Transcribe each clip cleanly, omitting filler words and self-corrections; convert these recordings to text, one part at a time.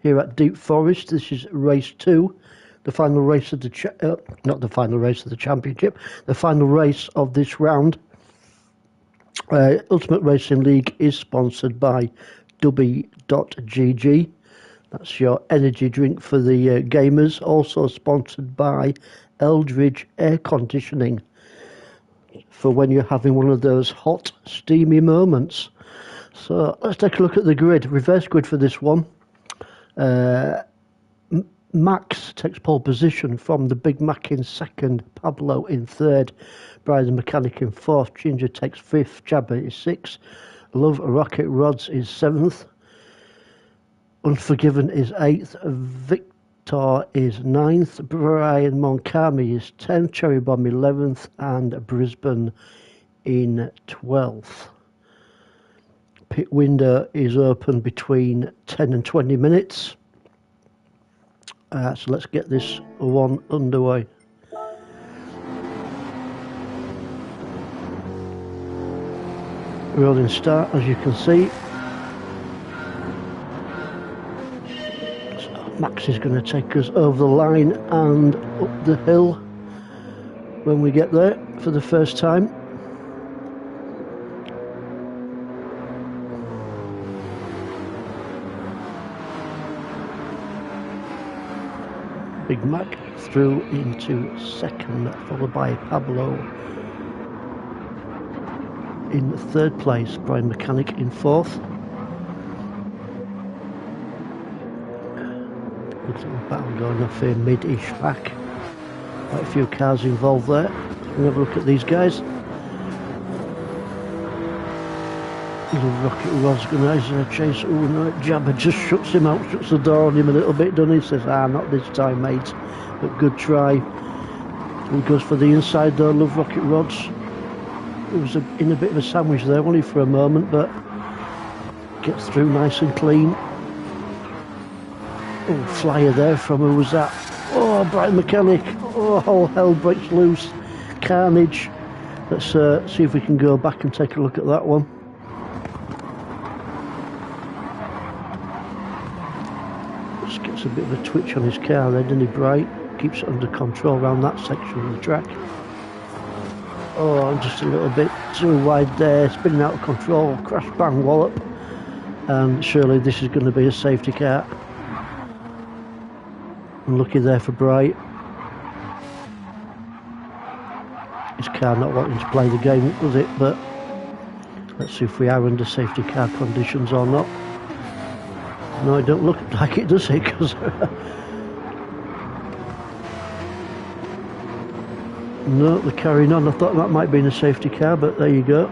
here at Deep Forest. This is race 2, the final race of the not the final race of the championship, the final race of this round. Ultimate Racing League is sponsored by Dubby.gg. That's your energy drink for the gamers. Also sponsored by Eldridge Air Conditioning for when you're having one of those hot, steamy moments. So let's take a look at the grid. Reverse grid for this one. Max takes pole position from the Big Mac in second, Pablo in third, Brian the Mechanic in fourth, Ginger takes fifth, Jabba is sixth, Love Rocket Rods is seventh, Unforgiven is eighth, Victor is ninth, Brian Moncami is 10th, Cherry Bomb 11th, and Brisbane in 12th. Pit window is open between 10 and 20 minutes. So let's get this one underway. Rolling start, as you can see. So Max is going to take us over the line and up the hill when we get there for the first time. Big Mac through into second, followed by Pablo in third place, Brian Mechanic in fourth. Looks like a battle going off here, mid-ish pack. Quite a few cars involved there. We'll have a look at these guys. Little Rocket Rod's going to chase. Oh no, Jabba just shuts him out, shuts the door on him a little bit, doesn't he? Says, not this time, mate. But good try. He goes for the inside though, Love Rocket Rods. It was in a bit of a sandwich there, only for a moment, but gets through nice and clean. Oh, flyer there from, who was that? Oh, Brian Mechanic. Oh, all hell breaks loose. Carnage. Let's see if we can go back and take a look at that one. Just gets a bit of a twitch on his car there, doesn't he, Bright? Keeps it under control around that section of the track. Oh, just a little bit too wide there, spinning out of control, crash bang wallop. And surely this is going to be a safety car. Unlucky there for Bright. His car not wanting to play the game, was it? But let's see if we are under safety car conditions or not. No, it don't look like it, does it? Because no, they're carrying on. I thought that might be in a safety car, but there you go.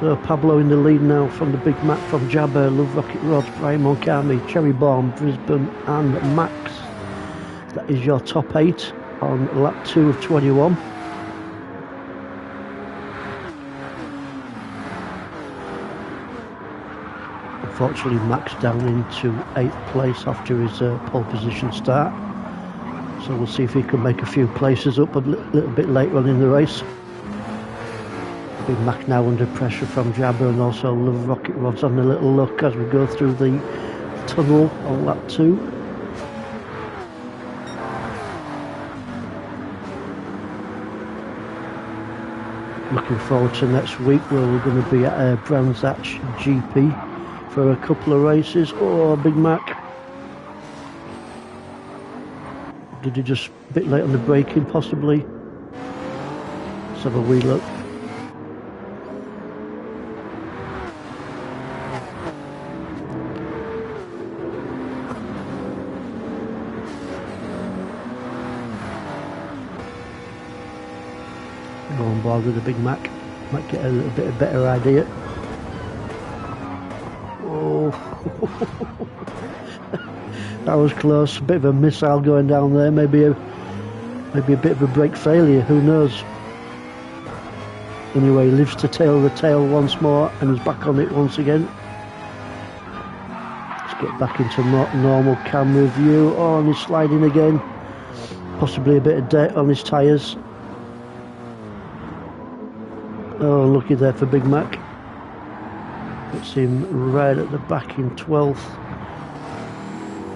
So Pablo in the lead now from the Big Mac, from Jabba, Love Rocket Rods, Brian Moncami, Cherry Bomb, Brisbane and Max. That is your top 8 on lap 2 of 21. Unfortunately, Max down into 8th place after his pole position start. So we'll see if he can make a few places up a little bit later on in the race. Big Mac now under pressure from Jabba, and also Love Rocket Rods on a little look as we go through the tunnel on lap 2. Looking forward to next week where we're going to be at Brands Hatch GP for a couple of races. Oh, Big Mac. Did he just a bit late on the braking possibly? Let's have a wee look. Go on board with the Big Mac. Might get a little bit of better idea. Oh, that was close. A bit of a missile going down there. Maybe a bit of a brake failure. Who knows? Anyway, he lives to tail the tail once more and is back on it once again. Let's get back into normal camera view. Oh, and he's sliding again. Possibly a bit of dirt on his tyres. Oh, lucky there for Big Mac. Puts him right at the back in 12th.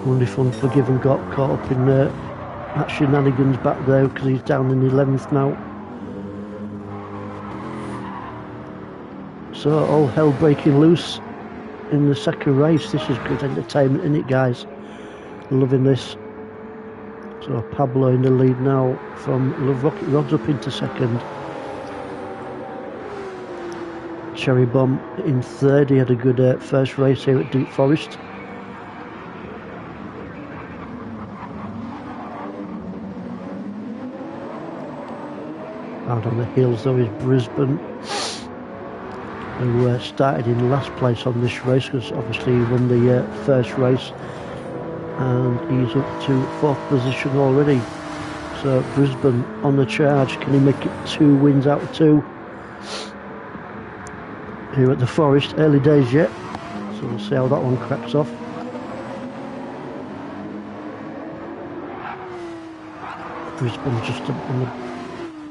Wonder if Unforgiven got caught up in that shenanigans back there, because he's down in 11th now. So all hell breaking loose in the second race. This is good entertainment, isn't it, guys? Loving this. So Pablo in the lead now from Love Rocket Rods up into second. Cherry Bomb in third. He had a good first race here at Deep Forest. Out on the hills though is Brisbane, who started in last place on this race, because obviously he won the first race, and he's up to 4th position already. So Brisbane on the charge. Can he make it 2 wins out of 2 here at the Forest? Early days yet, so we'll see how that one cracks off. Brisbane just on the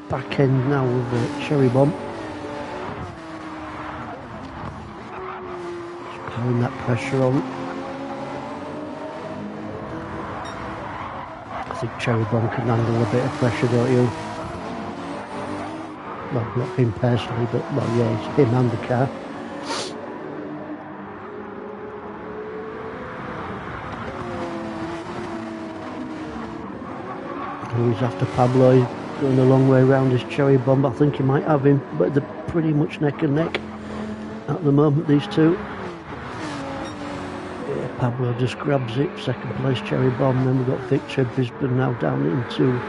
back end now with the Cherry Bomb. Just pouring that pressure on. I think Cherry Bomb can handle a bit of pressure, don't you? Well, not him personally, but well, yeah, it's him and the car. He's after Pablo. He's going a long way around his Cherry Bomb. I think he might have him, but they're pretty much neck and neck at the moment, these two. Yeah, Pablo just grabs it. Second place Cherry Bomb. Then we've got Victor. Brisbane now down into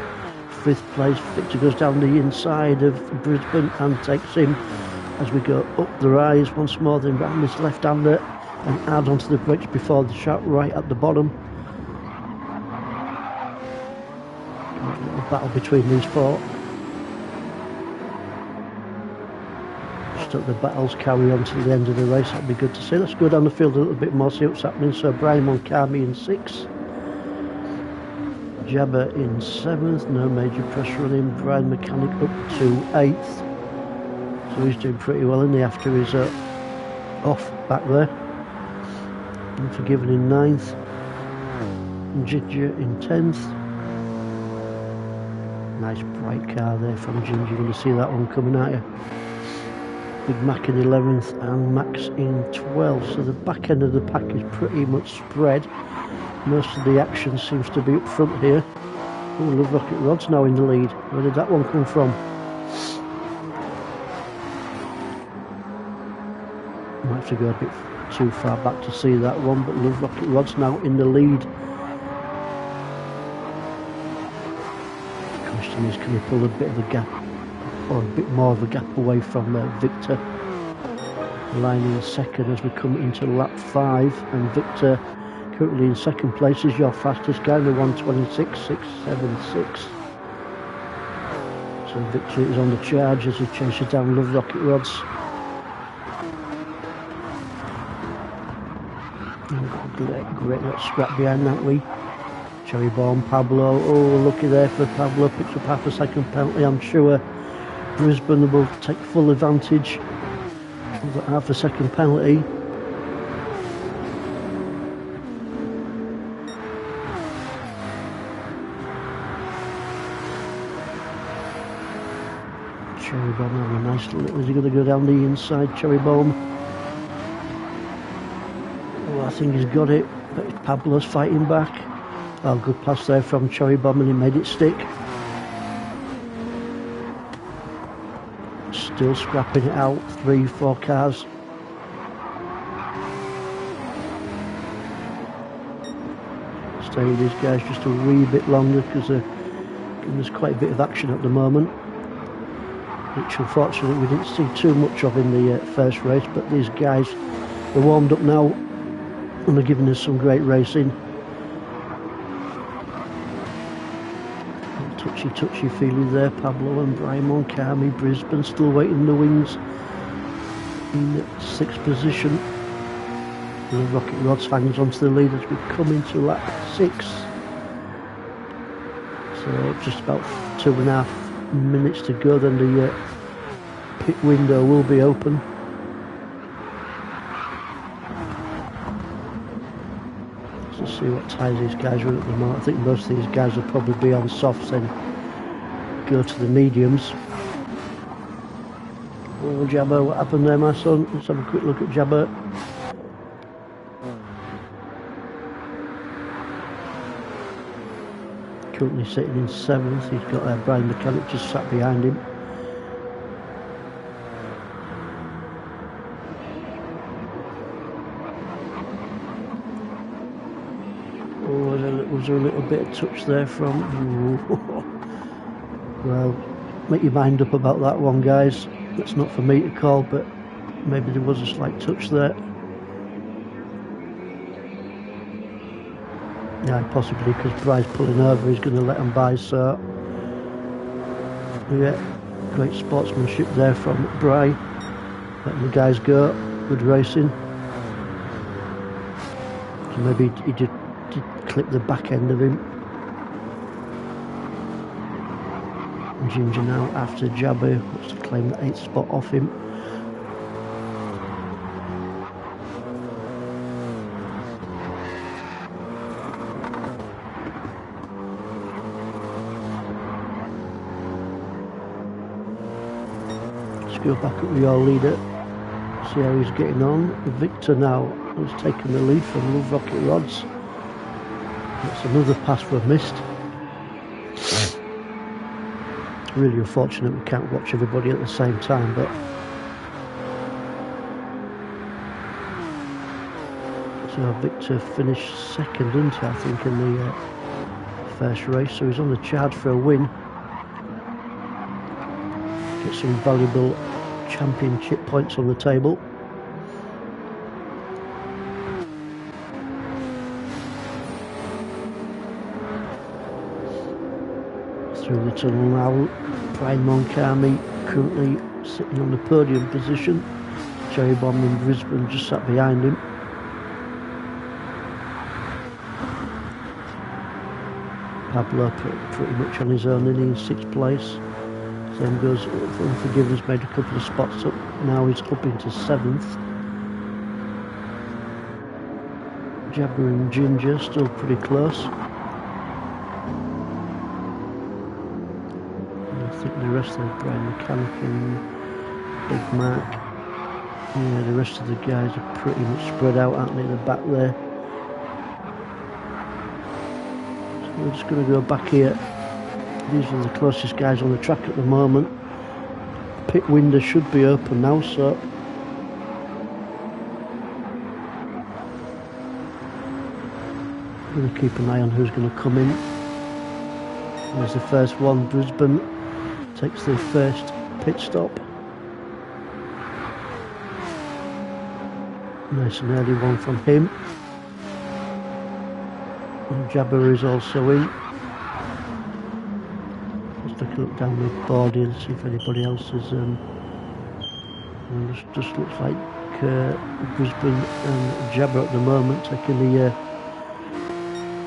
5th place. Victor goes down the inside of Brisbane and takes him as we go up the rise once more. Then round this left-hander and add onto the brakes before the shot right at the bottom. Battle between these 4. Just let the battles carry on to the end of the race. That'd be good to see. Let's go down the field a little bit more, see what's happening. So Brian Moncami in 6th, Jabba in 7th, no major pressure on him. Brian Mechanic up to 8th, so he's doing pretty well in the after his off back there. Unforgiven in 9th, and Ginger in 10th. Nice bright car there from Ginger. You're going to see that one coming at you. Big Mac in 11th and Max in 12th. So the back end of the pack is pretty much spread. Most of the action seems to be up front here. Oh, Love Rocket Rod's now in the lead. Where did that one come from? Might have to go a bit too far back to see that one, but Love Rocket Rod's now in the lead. Is can he pull a bit of a gap, or a bit more of a gap away from Victor? Lining second as we come into lap 5, and Victor currently in second place is your fastest guy, the 1:26.676. So Victor is on the charge as he chases down Love Rocket Rods. Great little scrap behind that we. Cherry Bomb, Pablo, oh lucky there for Pablo, picks up half a second penalty. I'm sure Brisbane will take full advantage of that half a second penalty. Cherry Bomb having a nice little, is he going to go down the inside, Cherry Bomb? Oh, I think he's got it, but Pablo's fighting back. Oh, good pass there from Cherry Bomb, and he made it stick. Still scrapping it out, 3-4 cars. Stay with these guys just a wee bit longer, because there's quite a bit of action at the moment, which unfortunately we didn't see too much of in the first race. But these guys are warmed up now and are giving us some great racing. Touchy feely there. Pablo and Brian Moncami. Brisbane still waiting in the wings in 6th position. The Rocket Rods hangs onto the lead as we come into lap 6. So just about 2.5 minutes to go, then the pit window will be open. Let's see what tyres these guys are at the moment. I think most of these guys will probably be on softs and go to the mediums. Oh, Jabber, what happened there, my son? Let's have a quick look at Jabber. Currently sitting in 7th. He's got Brian Mechanic just sat behind him. Oh, was there a little bit of touch there from... Well, make your mind up about that one, guys. That's not for me to call, but maybe there was a slight touch there. Yeah, possibly because Bry's pulling over, he's going to let him by, so... Yeah, great sportsmanship there from Bry. Letting the guys go, good racing. So maybe he did clip the back end of him. Ginger now after Jabber, wants to claim the 8th spot off him. Let's go back up with your leader, see how he's getting on. Victor now has taken the lead from Love Rocket Rods. That's another pass we've missed. Really unfortunate we can't watch everybody at the same time, but so Victor finished 2nd, didn't he, I think, in the first race, so he's on the charge for a win. Get some valuable championship points on the table. Through the tunnel now, Brian Moncami currently sitting on the podium position. Cherry Bomb in Brisbane just sat behind him. Pablo pretty much on his own, in 6th place. Same goes for Unforgiveness, made a couple of spots up. Now he's up into 7th. Jabber and Ginger still pretty close. I think the rest of the Brian Mechanic and Big Mark, yeah, the rest of the guys are pretty much spread out, aren't they, at the back there. So we're just going to go back here. These are the closest guys on the track at the moment. Pit window should be open now, so I'm going to keep an eye on who's going to come in. There's the first one, Brisbane takes the first pit stop. Nice and early one from him. And Jabber is also in. Let's take a look down the board here and see if anybody else is. Just looks like Brisbane and Jabber at the moment taking the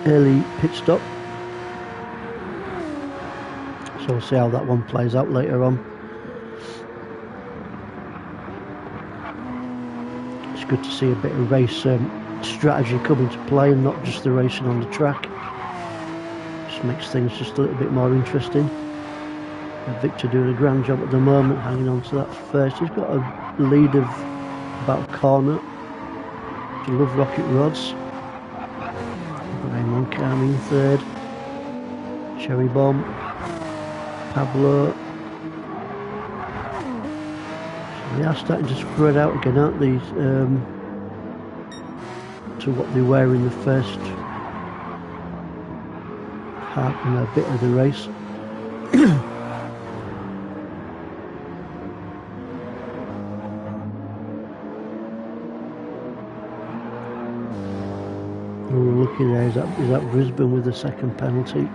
early pit stop. So we'll see how that one plays out later on. It's good to see a bit of race strategy coming to play and not just the racing on the track. Just makes things just a little bit more interesting. And Victor doing a grand job at the moment, hanging on to that first. He's got a lead of about a corner to Love Rocket Rods. Raymond Carney in 3rd. Cherry Bomb. Pablo. So they are starting to spread out again, aren't they? To what they were in the first part and a bit of the race. We're looking there, is that Brisbane with the 2nd penalty?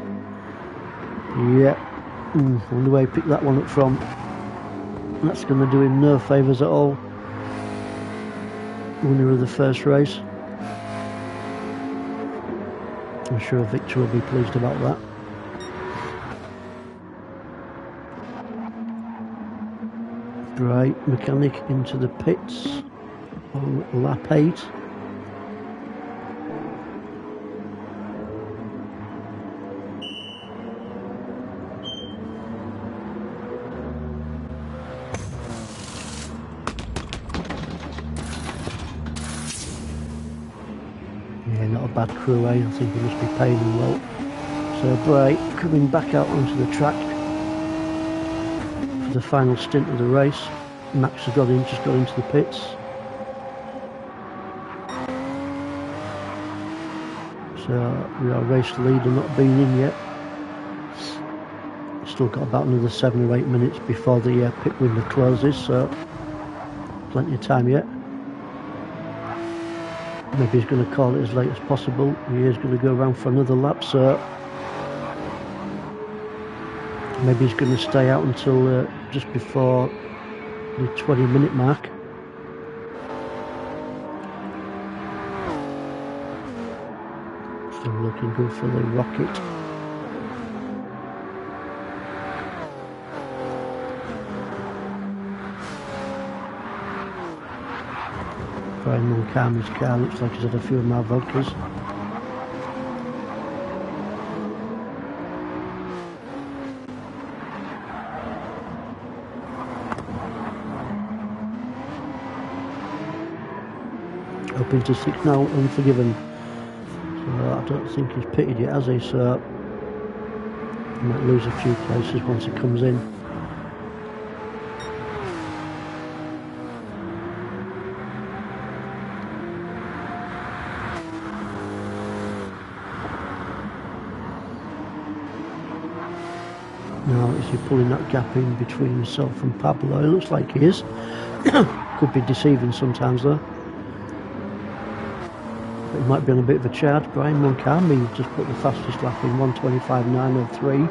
Yeah. Wonder where he picked that one up from. That's going to do him no favours at all. Winner of the first race. I'm sure Victor will be pleased about that. Bright Mechanic into the pits on lap 8. not a bad crew, I think he must be paying him well. So Bray coming back out onto the track for the final stint of the race. Max has just got into the pits. So we are race leader not been in yet. Still got about another 7 or 8 minutes before the pit window closes, so plenty of time yet. Maybe he's going to call it as late as possible. He is going to go around for another lap, so maybe he's going to stay out until just before the 20-minute mark. Still looking good for the Rocket. Brian Moncami's car looks like he's had a few of my vodkas. Up into 6 now, Unforgiven. So I don't think he's pitted yet, has he? So he might lose a few places once he comes in. Now, is he pulling that gap in between himself and Pablo? It looks like he is. Could be deceiving sometimes though. But he might be on a bit of a charge. Brian Moncami just put the fastest lap in 1:25.903.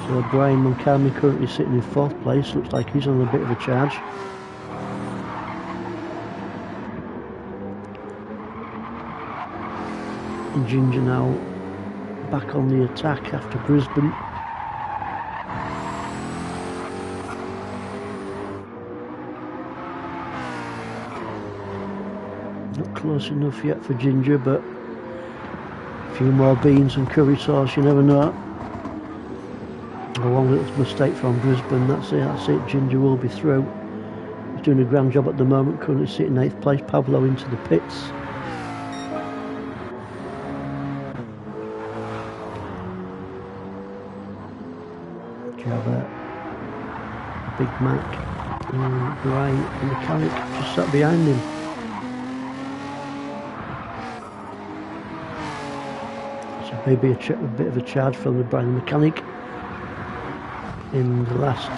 So Brian Moncami currently sitting in 4th place. Looks like he's on a bit of a charge. And Ginger now back on the attack after Brisbane. Not close enough yet for Ginger, but a few more beans and curry sauce, you never know. One little mistake from Brisbane, that's it, Ginger will be through. He's doing a grand job at the moment, currently sitting 8th place. Pablo into the pits. Jabba, Big Mac, and Brian, the mechanic, just sat behind him. So maybe a bit of a charge from the Brian the mechanic in the last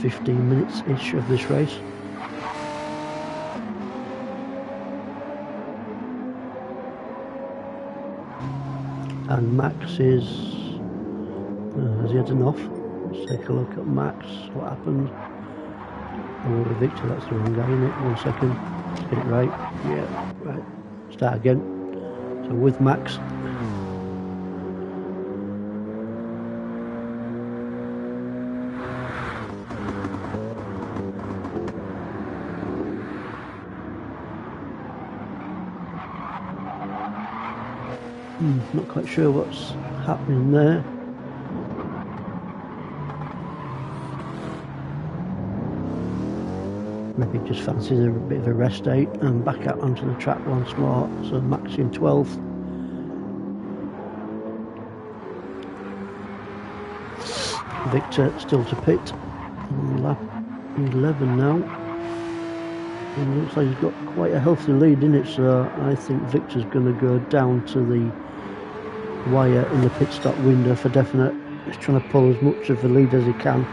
15 minutes-ish of this race. And Max is... has he had enough? Let's take a look at Max. What happened? Oh, Victor, that's the wrong guy, isn't it? 1 second. Let's get it right. Yeah, right. Start again. So with Max. Not quite sure what's happening there. Maybe just fancies a bit of a rest day and back out onto the track once more. So Max in 12th. Victor still to pit. Lap 11 now. And it looks like he's got quite a healthy lead in it, so I think Victor's going to go down to the wire in the pit stop window for definite. He's trying to pull as much of the lead as he can,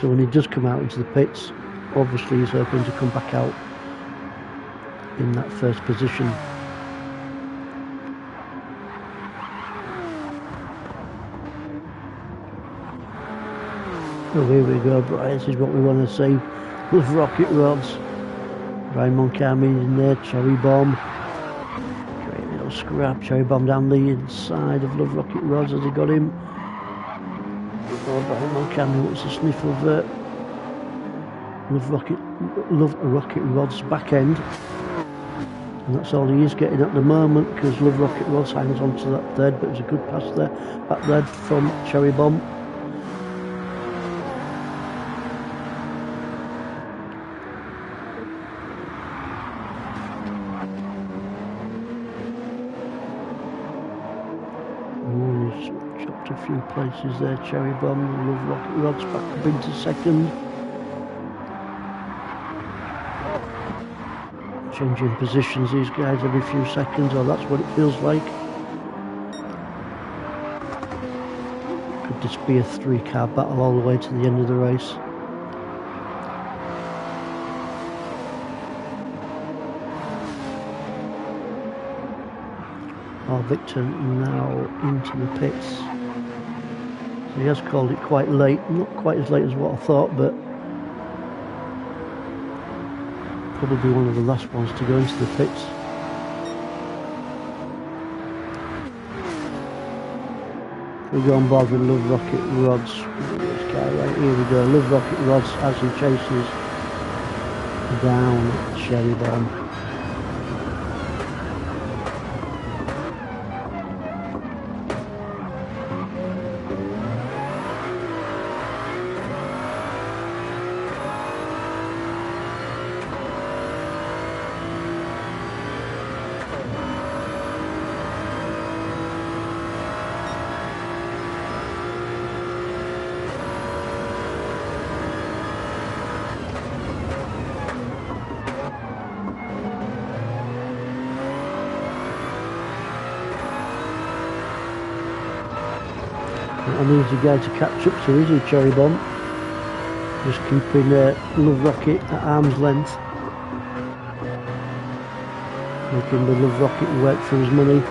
so when he does come out into the pits, obviously he's hoping to come back out in that first position. Oh, here we go, Brian. This is what we want to see. With rocket rods. Brian Moncami in there, Cherry Bomb. Great little scrap. Cherry Bomb down the inside of Love Rocket Rods as he got him. Oh, Brian Moncami wants a sniff of Love Rocket Rods back end. And that's all he is getting at the moment, because Love Rocket Rods hangs on to that third, but it was a good pass there, back there from Cherry Bomb. a few places there. Cherry Bomb and Love Rocket Rods back up into second. Changing positions, these guys, every few seconds, or that's what it feels like. Could this be a 3-car battle all the way to the end of the race? Oh, Victor now into the pits. So he has called it quite late, not quite as late as what I thought, but probably one of the last ones to go into the pits. We go on board with Love Rocket Rods. This guy right here we go. Love Rocket Rods as he chases down Cherry Bomb. An easy guy to catch up to, is he, Cherry Bomb? Just keeping Love Rocket at arm's length. Making the Love Rocket work for his money.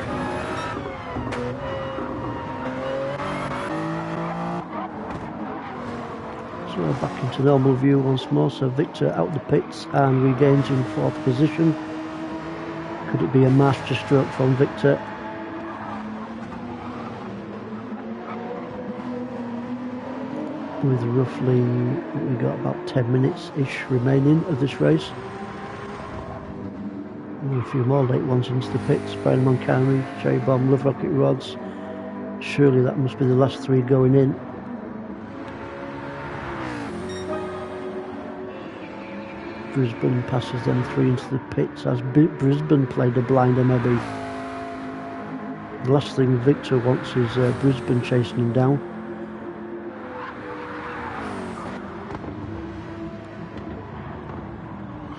So we're back into normal view once more. So Victor out the pits and regains in 4th position. Could it be a masterstroke from Victor? With roughly, we got about 10 minutes-ish remaining of this race. And a few more late ones into the pits. Brian Moncani, Cherry Bomb, Love Rocket Rods. Surely that must be the last 3 going in. Brisbane passes them 3 into the pits as Brisbane played a blinder maybe. The last thing Victor wants is Brisbane chasing him down.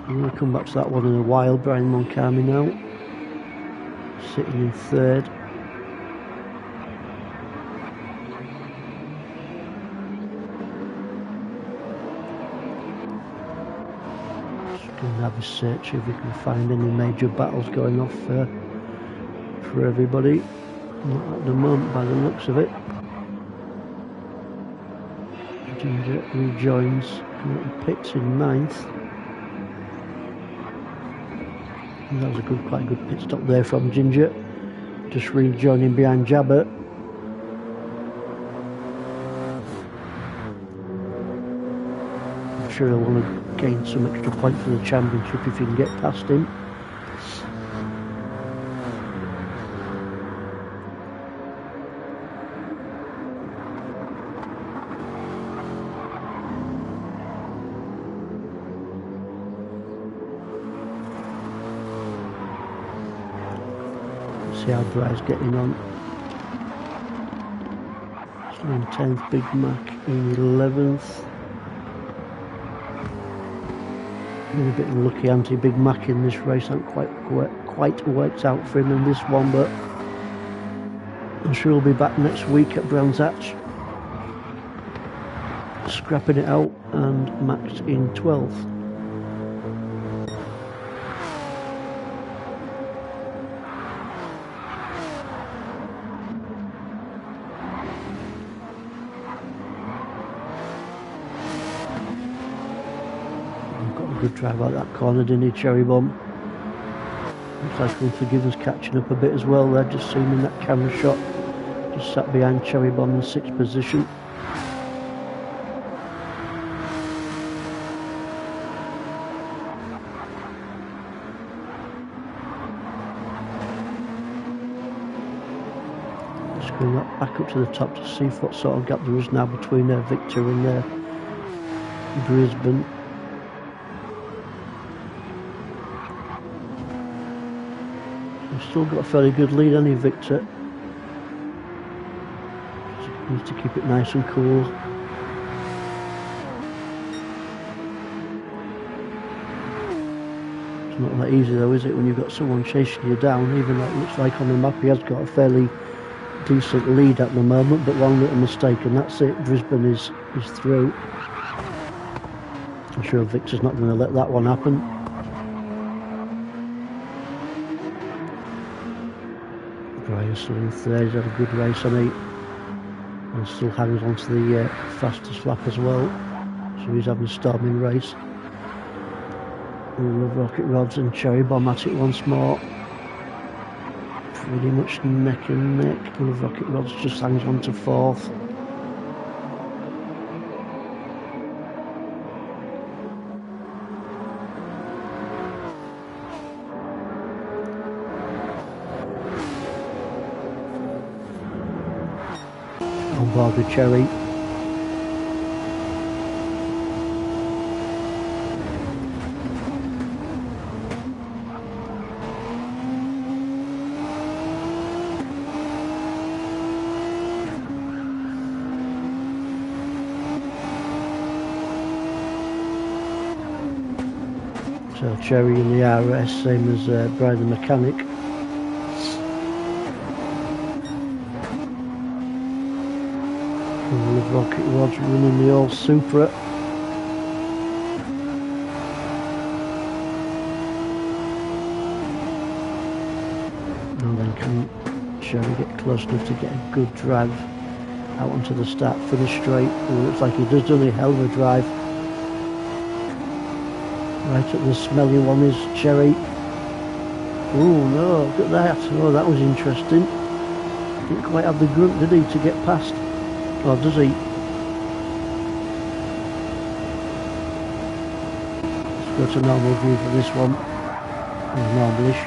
I'm going to come back to that one in a while. Brian Moncani now, sitting in 3rd. Just going to have a search if we can find any major battles going off for everybody. Not at the moment by the looks of it. Ginger rejoins the pits in 9th. And that was quite a good pit stop there from Ginger. Just rejoining behind Jabber. I'm sure he'll want to gain some extra point for the championship if he can get past him. See how Bry's getting on. So in 10th, Big Mac in 11th. Been a bit unlucky anti-Big Mac in this race. Hasn't quite worked out for him in this one, but I'm sure he'll be back next week at Brands Hatch, scrapping it out, and Max in 12th. Good drive out that corner, didn't he, Cherry Bomb? Looks like Unforgiven's catching up a bit as well there, just seen in that camera shot. Just sat behind Cherry Bomb in 6th position. Just going back up to the top to see what sort of gap there is now between Victor and Brisbane. Still got a fairly good lead, hasn't he, Victor? Needs to keep it nice and cool. It's not that easy though, is it, when you've got someone chasing you down? Even though it looks like on the map he has got a fairly decent lead at the moment, but one little mistake and that's it. Brisbane is through. I'm sure Victor's not going to let that one happen. Brian's still in third. He's had a good race on it, and still hangs on to the fastest lap as well, so he's having a storming race. And Rocket Rods and Cherry Bomb at it once more. Pretty much neck and neck. Rocket Rods just hangs on to fourth. On board with Cherry. So Cherry in the RS, same as Brian the Mechanic. And with Rocket Rods running the old Supra. Now then, can Cherry get close enough to get a good drive out onto the start-finish straight? It looks like he does done a hell of a drive. Right at the smelly one is Cherry. Oh no, look at that. Oh, that was interesting. Didn't quite have the grunt, did he, to get past? Or does he? Let's go to normal view for this one. Normalish.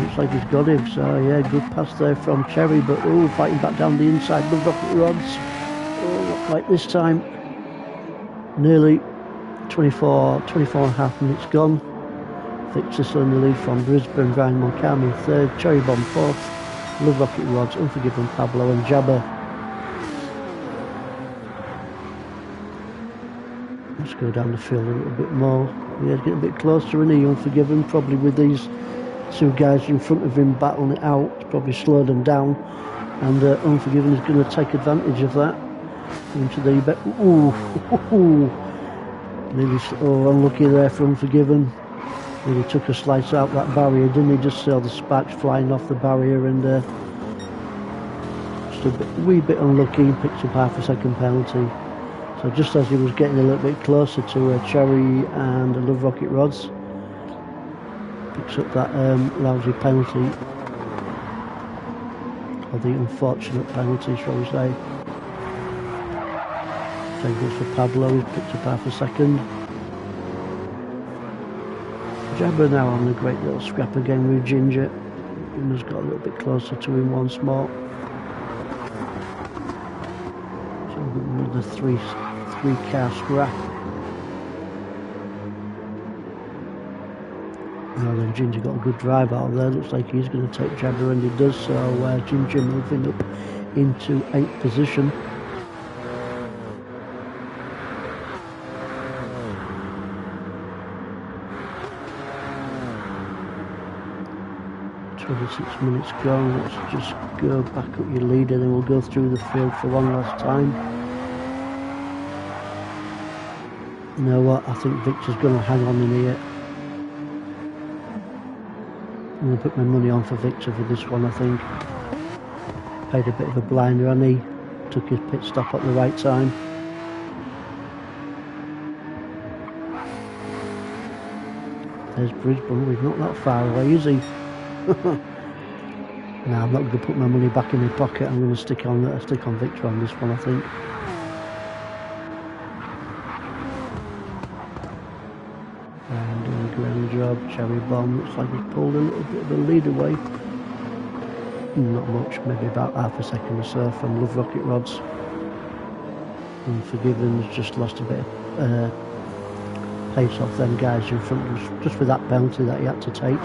Looks like he's got him, so yeah, good pass there from Cherry, but oh, fighting back down the inside, the Rocket Rods. Oh, not quite this time. Nearly 24 and a half minutes gone. Victor still in the lead from Brisbane, Brian Moncami third, Cherry Bomb fourth, Love Rocket Rods, Unforgiven Pablo and Jabba. Let's go down the field a little bit more. Yeah, he's getting a bit closer, isn't he, Unforgiven, probably with these two guys in front of him battling it out. It's probably slowed them down, and Unforgiven is going to take advantage of that. Into the Nearly, unlucky there for Unforgiven. Really took a slice out that barrier, didn't he? Just saw the sparks flying off the barrier, and just a wee bit unlucky. Picked up half a second penalty. So just as he was getting a little bit closer to Cherry and Love Rocket Rods, picks up that lousy penalty, or the unfortunate penalty, shall we say. Same goes for Pablo, he's picked up half a second. Jabba now on a great little scrap again with Ginger. Has got a little bit closer to him once more. So another three car scrap. Now then, Ginger got a good drive out there. Looks like he's going to take Jabba, and he does so. Ginger moving up into 8th position. 26 minutes gone. Let's just go back up your lead, and then we'll go through the field for one last time. You know what, I think Victor's going to hang on in here. I'm going to put my money on for Victor for this one, I think. Paid a bit of a blinder, and he took his pit stop at the right time. There's Brisbane. He's not that far away, is he? No, I'm not going to put my money back in my pocket. I'm going to stick on Victor on this one, I think. And doing a grand job. Cherry Bomb looks like he's pulled a little bit of a lead away. Not much, maybe about half a second or so from Love Rocket Rods. Unforgiven's just lost a bit of pace off them guys in front of us, just with that penalty that he had to take.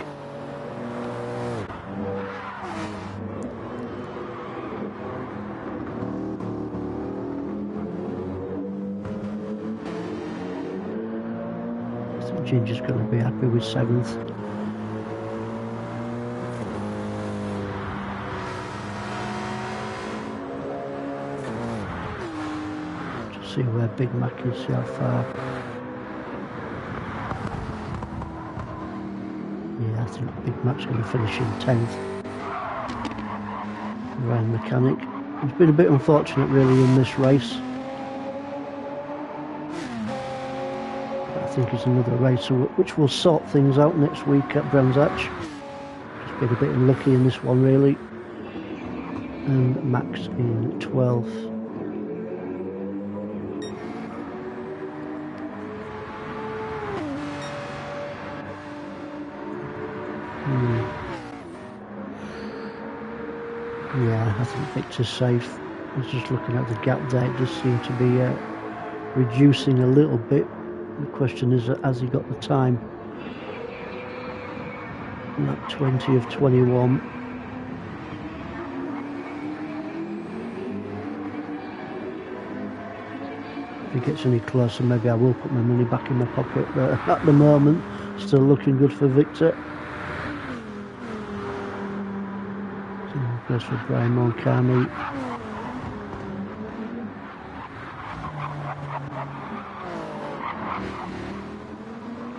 Ginger's going to be happy with 7th. Just see where Big Mac is, see how far. Yeah, I think Big Mac's going to finish in 10th. Ryan Mechanic. It's been a bit unfortunate really in this race. I think it's another race which will sort things out next week at Brands Hatch. Just been a bit unlucky in this one really. And Max in 12th. Yeah, I think Victor's safe. I was just looking at the gap there, it does seem to be reducing a little bit. The question is, has he got the time? Not 20 of 21. If he gets any closer, maybe I will put my money back in my pocket, but at the moment, still looking good for Victor. Goes for Brian Moncami.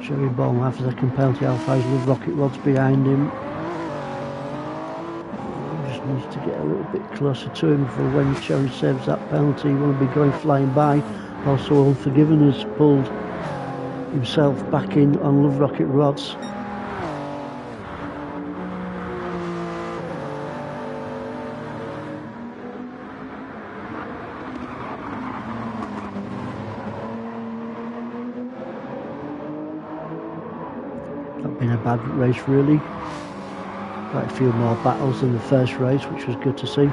Cherry Bomb after the penalty, Alpha's with rocket rods behind him. Just needs to get a little bit closer to him for when Cherry saves that penalty. He won't be going flying by. Also Unforgiven has pulled himself back in on Love Rocket rods. Not been a bad race really. Quite a few more battles than the first race, which was good to see.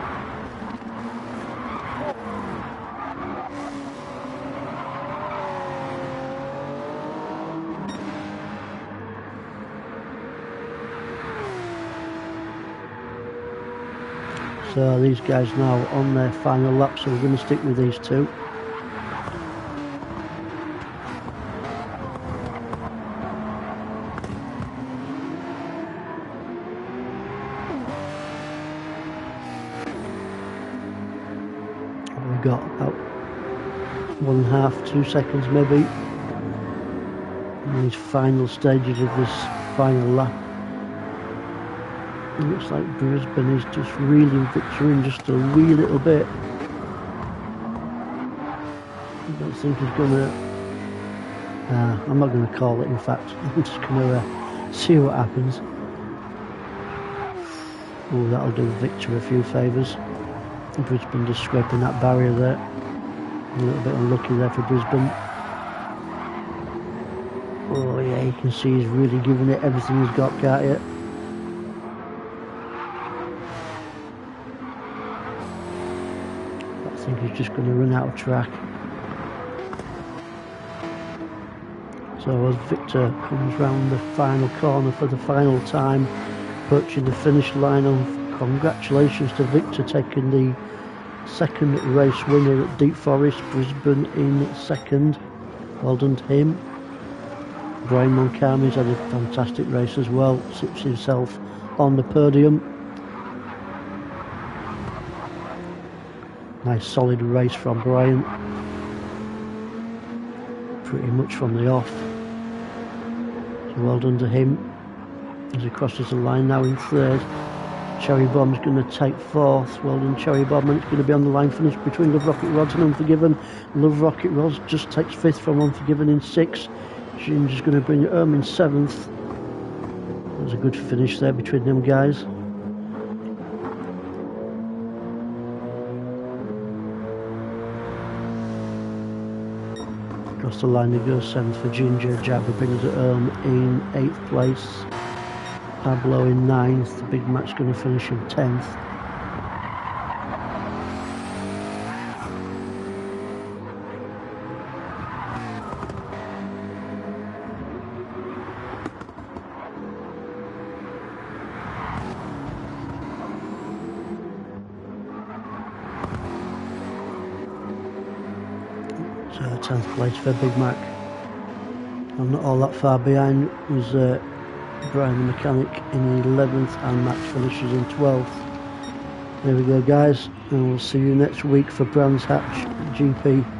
So these guys now on their final lap, so we're going to stick with these two. We've got about 1.5, 2 seconds maybe in these final stages of this final lap. It looks like Brisbane is just reeling Victor in just a wee little bit. I don't think he's going to... I'm not going to call it, in fact. I'm just going to see what happens. Oh, that'll do Victor a few favours. Brisbane just scraping that barrier there. A little bit unlucky there for Brisbane. Oh yeah, you can see he's really giving it everything he's got, can't you? I think he's just going to run out of track. So as Victor comes round the final corner for the final time, approaching the finish line, and congratulations to Victor taking the second race winner at Deep Forest, Brisbane in second. Well done to him. Brian Moncami's had a fantastic race as well, sits himself on the podium. Nice solid race from Brian. Pretty much from the off. So well done to him. As he crosses the line now in third. Cherry Bomb's going to take fourth. Well done, Cherry Bomb, and it's going to be on the line finish between Love Rocket Rods and Unforgiven. Love Rocket Rods just takes fifth from Unforgiven in sixth. Ginger's going to bring it home in seventh. That was a good finish there between them guys. Across the line it goes, seventh for Ginger. Jabba brings it home in eighth place. Pablo in ninth. The Big Mac's going to finish in 10th. So 10th place for Big Mac. I'm not all that far behind. Was Brian the mechanic in 11th and Max finishes in 12th. There we go, guys, and we'll see you next week for Brands Hatch GP.